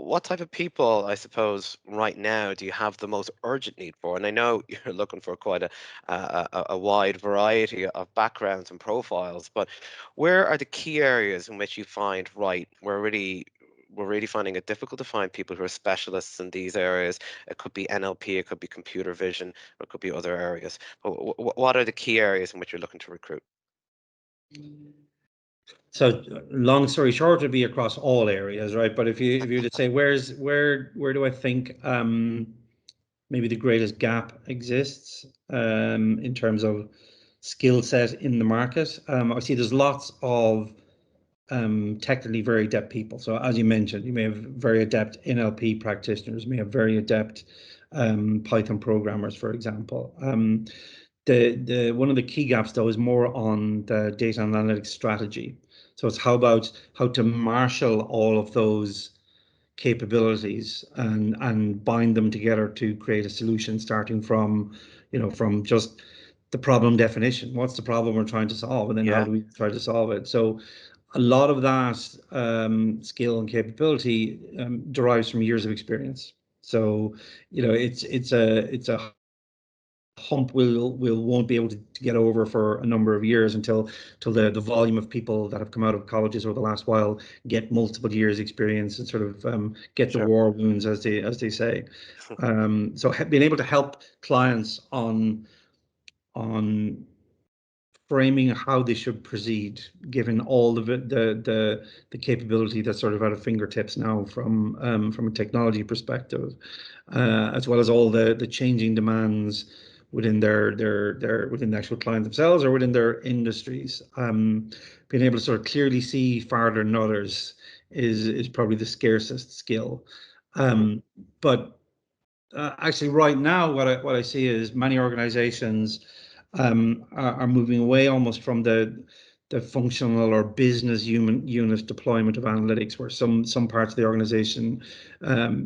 what type of people, I suppose, right now do you have the most urgent need for? And I know you're looking for quite a wide variety of backgrounds and profiles, but where are the key areas in which you find, right, we're really finding it difficult to find people who are specialists in these areas? It could be NLP, it could be computer vision, or it could be other areas. But what are the key areas in which you're looking to recruit? So long story short, would be across all areas, right? But if you were to say where do I think maybe the greatest gap exists in terms of skill set in the market, I see there's lots of technically very adept people. So as you mentioned, you may have very adept NLP practitioners, you may have very adept Python programmers, for example. The one of the key gaps though is more on the data analytics strategy. So it's how to marshal all of those capabilities and bind them together to create a solution, starting from from just the problem definition. What's the problem we're trying to solve, and then how Yeah, do we try to solve it? So a lot of that skill and capability derives from years of experience. So it's a hump we'll won't be able to get over for a number of years until the volume of people that have come out of colleges over the last while get multiple years experience and sort of get the sure. war wounds, as they say. So being able to help clients on framing how they should proceed, given all of it, the capability that's sort of at our fingertips now from a technology perspective, as well as all the changing demands within their within the actual client themselves or within their industries. Being able to sort of clearly see farther than others is probably the scarcest skill. Mhm. But actually, right now, what I see is many organizations are moving away almost from the functional or business human unit deployment of analytics, where some parts of the organization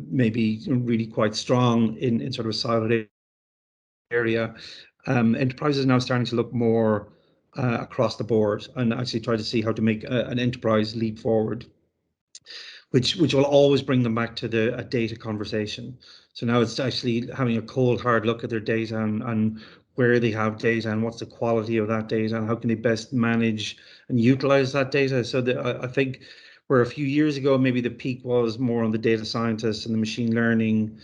may be really quite strong in sort of a siloed area. Enterprises are now starting to look more across the board and actually try to see how to make an enterprise leap forward, which will always bring them back to a data conversation. So now it's actually having a cold, hard look at their data and where they have data and what's the quality of that data and how can they best manage and utilize that data. So I think where a few years ago, maybe the peak was more on the data scientists and the machine learning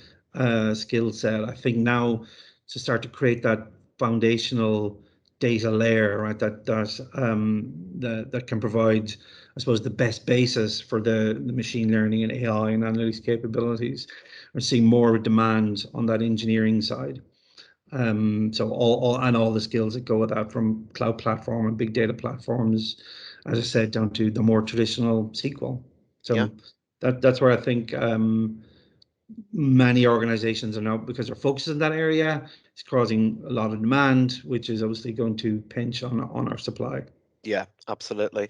skill set. I think now to start to create that foundational data layer, right, that can provide, I suppose, the best basis for the machine learning and AI and analytics capabilities. We're seeing more demand on that engineering side. So all the skills that go with that, from cloud platform and big data platforms, as I said, down to the more traditional SQL. Yeah. So that's where I think many organizations are now, because they're focused in that area, it's causing a lot of demand, which is obviously going to pinch on our supply. Yeah, absolutely.